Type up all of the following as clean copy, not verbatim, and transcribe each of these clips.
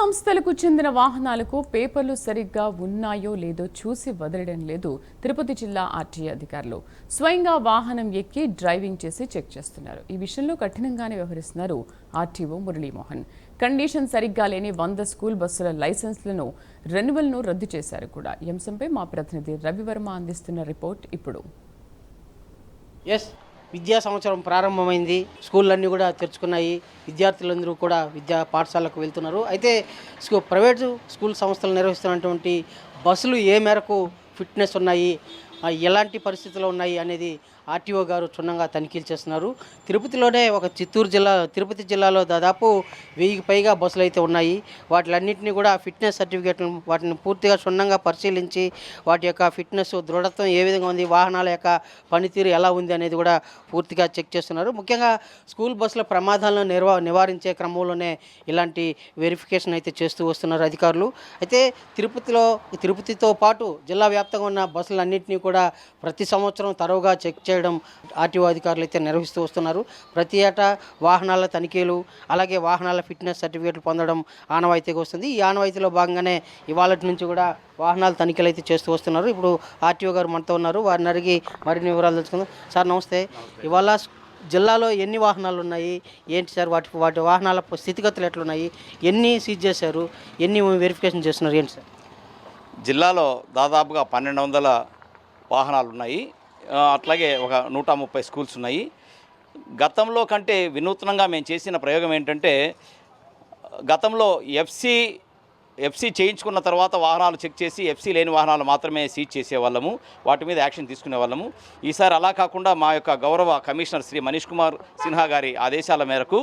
సంస్థలకు చెందిన వాహనాలకు పేపర్లు సరిగ్గా ఉన్నాయో లేదో చూసి వదలడం లేదు తిరుపతి జిల్లా ఆర్టీఏ అధికారులు. స్వయంగా వాహనం ఎక్కి డ్రైవింగ్ చేసి చెక్ చేస్తున్నారు. ఈ విషయంలో కఠినంగానే వ్యవహరిస్తున్నారు ఆర్టీఓ మురళీమోహన్. కండిషన్ సరిగ్గా లేని 100 స్కూల్ బస్సుల లైసెన్స్లను రెన్యువల్ను రద్దు చేశారు కూడా. ఈ అంశంపై మా ప్రతినిధి రవివర్మ అందిస్తున్న రిపోర్ట్ ఇప్పుడు. విద్యా సంవత్సరం ప్రారంభమైంది. స్కూళ్ళన్నీ కూడా తెరుచుకున్నాయి. విద్యార్థులందరూ కూడా విద్యా పాఠశాలకు వెళ్తున్నారు. అయితే ప్రైవేటు స్కూల్ సంస్థలు నిర్వహిస్తున్నటువంటి బస్సులు ఏ మేరకు ఫిట్నెస్ ఉన్నాయి, ఎలాంటి పరిస్థితుల్లో ఉన్నాయి అనేది ఆర్టీఓ గారు క్షుణ్ణంగా తనిఖీలు చేస్తున్నారు. తిరుపతిలోనే ఒక తిరుపతి జిల్లాలో దాదాపు 1000కి పైగా బస్సులు అయితే ఉన్నాయి. వాటిలన్నింటినీ కూడా ఫిట్నెస్ సర్టిఫికేట్లు వాటిని పూర్తిగా క్షుణ్ణంగా పరిశీలించి వాటి యొక్క ఫిట్నెస్ దృఢత్వం ఏ విధంగా ఉంది, వాహనాల యొక్క పనితీరు ఎలా ఉంది అనేది కూడా పూర్తిగా చెక్ చేస్తున్నారు. ముఖ్యంగా స్కూల్ బస్సుల ప్రమాదాలను నివారించే క్రమంలోనే ఇలాంటి వెరిఫికేషన్ అయితే చేస్తూ వస్తున్నారు అధికారులు. అయితే తిరుపతితో పాటు జిల్లా వ్యాప్తంగా ఉన్న బస్సులన్నింటినీ కూడా ప్రతి సంవత్సరం తరువుగా చెక్ చేయడం ఆర్టీఓ అధికారులు అయితే నిర్వహిస్తూ వస్తున్నారు. ప్రతి ఏటా వాహనాల తనిఖీలు, అలాగే వాహనాల ఫిట్నెస్ సర్టిఫికేట్లు పొందడం ఆనవాయితీగా వస్తుంది. ఈ ఆనవాయితీలో భాగంగానే ఇవాళ నుంచి కూడా వాహనాల తనిఖీలు అయితే చేస్తూ వస్తున్నారు. ఇప్పుడు ఆర్టీఓ గారు మనతో ఉన్నారు. వారిని అడిగి మరిన్ని వివరాలు తెలుసుకుందాం. సార్ నమస్తే. ఇవాళ జిల్లాలో ఎన్ని వాహనాలు ఉన్నాయి, ఏంటి సార్ వాటి వాహనాల స్థితిగతులు ఎట్లున్నాయి, ఎన్ని సీజ్ చేశారు, ఎన్ని వెరిఫికేషన్ చేస్తున్నారు, ఏంటి సార్? జిల్లాలో దాదాపుగా 1200 వాహనాలు ఉన్నాయి. అట్లాగే ఒక 130 స్కూల్స్ ఉన్నాయి. గతంలో కంటే వినూత్నంగా మేము చేసిన ప్రయోగం ఏంటంటే, గతంలో ఎఫ్సీ చేయించుకున్న తర్వాత వాహనాలు చెక్ చేసి ఎఫ్సీ లేని వాహనాలు మాత్రమే సీజ్ చేసేవాళ్ళము, వాటి మీద యాక్షన్ తీసుకునేవాళ్ళము. ఈసారి అలా కాకుండా మా యొక్క గౌరవ కమిషనర్ శ్రీ మనీష్ కుమార్ సిన్హా గారి ఆదేశాల మేరకు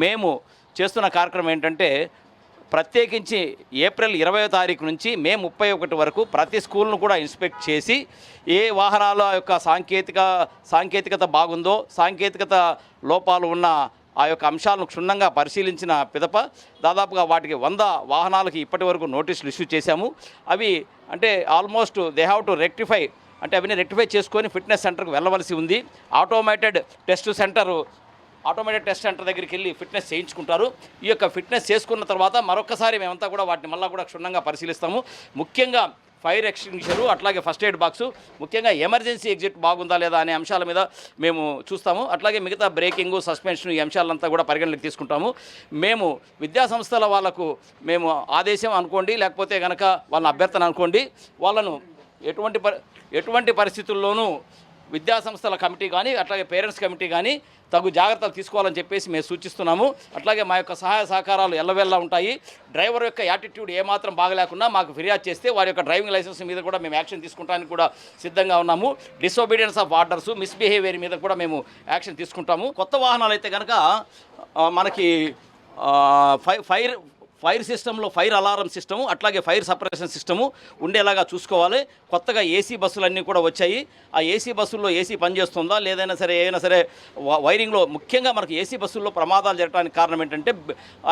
మేము చేస్తున్న కార్యక్రమం ఏంటంటే, ప్రత్యేకించి ఏప్రిల్ 20వ తారీఖు నుంచి మే 31 వరకు ప్రతి స్కూల్ను కూడా ఇన్స్పెక్ట్ చేసి ఏ వాహనాల యొక్క సాంకేతికత బాగుందో, సాంకేతికత లోపాలు ఉన్న ఆ యొక్క అంశాలను క్షుణ్ణంగా పరిశీలించిన పిదప దాదాపుగా వాటికి 100 వాహనాలకి ఇప్పటి వరకు నోటీసులు ఇష్యూ చేశాము. అవి అంటే almost they have to rectify, అంటే అవన్నీ రెక్టిఫై చేసుకొని ఫిట్నెస్ సెంటర్కి వెళ్ళవలసి ఉంది. ఆటోమేటెడ్ టెస్ట్ సెంటర్ దగ్గరికి వెళ్ళి ఫిట్నెస్ చేయించుకుంటారు. ఈ యొక్క ఫిట్నెస్ చేసుకున్న తర్వాత మరొకసారి మేమంతా కూడా వాటిని మళ్ళీ కూడా క్షుణ్ణంగా పరిశీలిస్తాము. ముఖ్యంగా ఫైర్ ఎక్స్టింగ్విషరు, అట్లాగే ఫస్ట్ ఎయిడ్ బాక్సు, ముఖ్యంగా ఎమర్జెన్సీ ఎగ్జిట్ బాగుందా లేదా అనే అంశాల మీద మేము చూస్తాము. అట్లాగే మిగతా బ్రేకింగు, సస్పెన్షన్ ఈ అంశాలంతా కూడా పరిగణలోకి తీసుకుంటాము. మేము విద్యాసంస్థల వాళ్ళకు మేము ఆదేశం అనుకోండి, లేకపోతే కనుక వాళ్ళ అభ్యర్థన అనుకోండి, వాళ్ళను ఎటువంటి పరిస్థితుల్లోనూ విద్యాసంస్థల కమిటీ కానీ అట్లాగే పేరెంట్స్ కమిటీ కానీ తగు జాగ్రత్తలు తీసుకోవాలని చెప్పేసి మేము సూచిస్తున్నాము. అట్లాగే మా యొక్క సహాయ సహకారాలు ఎల్లవెల్లా ఉంటాయి. డ్రైవర్ యొక్క యాటిట్యూడ్ ఏమాత్రం బాగలేకుండా మాకు ఫిర్యాదు చేస్తే వారి యొక్క డ్రైవింగ్ లైసెన్స్ మీద కూడా మేము యాక్షన్ తీసుకుంటానికి కూడా సిద్ధంగా ఉన్నాము. డిసోబీడియన్స్ ఆఫ్ ఆర్డర్స్, మిస్బిహేవియర్ మీద కూడా మేము యాక్షన్ తీసుకుంటాము. కొత్త వాహనాలు అయితే కనుక మనకి ఫైర్ సిస్టంలో ఫైర్ అలారం సిస్టము, అట్లాగే ఫైర్ సపరేషన్ సిస్టము ఉండేలాగా చూసుకోవాలి. కొత్తగా ఏసీ బస్సులన్నీ కూడా వచ్చాయి. ఆ ఏసీ బస్సుల్లో ఏసీ పనిచేస్తుందా లేదైనా సరే, ఏదైనా సరే వైరింగ్లో, ముఖ్యంగా మనకు ఏసీ బస్సుల్లో ప్రమాదాలు జరగడానికి కారణం ఏంటంటే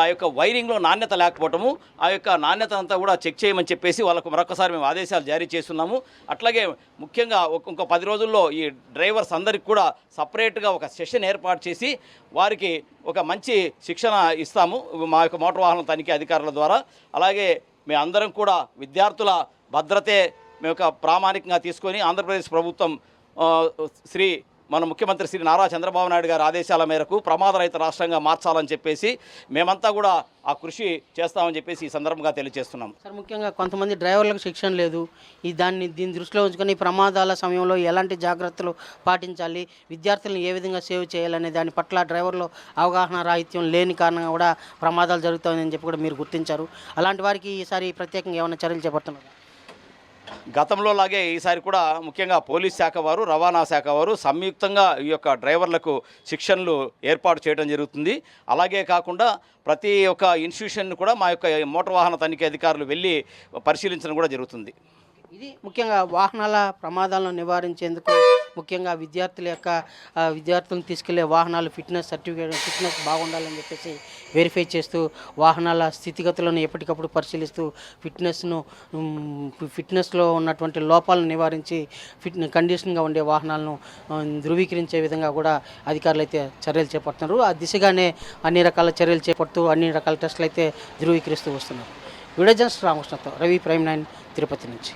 ఆ యొక్క వైరింగ్లో నాణ్యత లేకపోవటము. ఆ యొక్క నాణ్యత అంతా కూడా చెక్ చేయమని చెప్పేసి వాళ్ళకు మరొకసారి మేము ఆదేశాలు జారీ చేస్తున్నాము. అట్లాగే ముఖ్యంగా ఇంకో 10 రోజుల్లో ఈ డ్రైవర్స్ అందరికి కూడా సపరేట్గా ఒక సెషన్ ఏర్పాటు చేసి వారికి ఒక మంచి శిక్షణ ఇస్తాము మా యొక్క మోటార్ వాహన తనిఖీ అధికారుల ద్వారా. అలాగే మేమందరం కూడా విద్యార్థుల భద్రతే మేము ఒక ప్రామాణికంగా తీసుకొని ఆంధ్రప్రదేశ్ ప్రభుత్వం మన ముఖ్యమంత్రి శ్రీ నారా చంద్రబాబు నాయుడు గారి ఆదేశాల మేరకు ప్రమాదరహిత రాష్ట్రంగా మార్చాలని చెప్పేసి మేమంతా కూడా ఆ కృషి చేస్తామని చెప్పేసి ఈ సందర్భంగా తెలియజేస్తున్నాం. సార్, ముఖ్యంగా కొంతమంది డ్రైవర్లకు శిక్షణ లేదు. దీన్ని దృష్టిలో ఉంచుకొని ప్రమాదాల సమయంలో ఎలాంటి జాగ్రత్తలు పాటించాలి, విద్యార్థులను ఏ విధంగా సేవ్ చేయాలనే దాని పట్ల డ్రైవర్లో అవగాహన రాహిత్యం లేని కారణంగా కూడా ప్రమాదాలు జరుగుతాయని చెప్పి కూడా మీరు గుర్తించారు. అలాంటి వారికి ఈసారి ప్రత్యేకంగా ఏమైనా చర్యలు చేపడుతున్నారు? గతంలో లాగే ఈసారి కూడా ముఖ్యంగా పోలీస్ శాఖ వారు, రవాణా శాఖ వారు సంయుక్తంగా ఈ యొక్క డ్రైవర్లకు శిక్షణలు ఏర్పాటు చేయడం జరుగుతుంది. అలాగే కాకుండా ప్రతి ఒక్క ఇన్స్టిట్యూషన్ కూడా మా యొక్క మోటార్ వాహన తనిఖీ అధికారులు వెళ్ళి పరిశీలించడం కూడా జరుగుతుంది. ఇది ముఖ్యంగా వాహనాల ప్రమాదాలను నివారించేందుకు ముఖ్యంగా విద్యార్థులను తీసుకెళ్లే వాహనాలు ఫిట్నెస్ బాగుండాలని చెప్పేసి వెరిఫై చేస్తూ వాహనాల స్థితిగతులను ఎప్పటికప్పుడు పరిశీలిస్తూ ఫిట్నెస్లో ఉన్నటువంటి లోపాలను నివారించి కండిషన్గా ఉండే వాహనాలను ధృవీకరించే విధంగా కూడా అధికారులు అయితే చర్యలు చేపడుతున్నారు. ఆ దిశగానే అన్ని రకాల చర్యలు చేపడుతూ అన్ని రకాల టెస్టులు అయితే ధృవీకరిస్తూ వస్తున్నారు. వీడియో జర్నలిస్ట్ రామకృష్ణతో రవి, ప్రైమ్ 9 తిరుపతి నుంచి.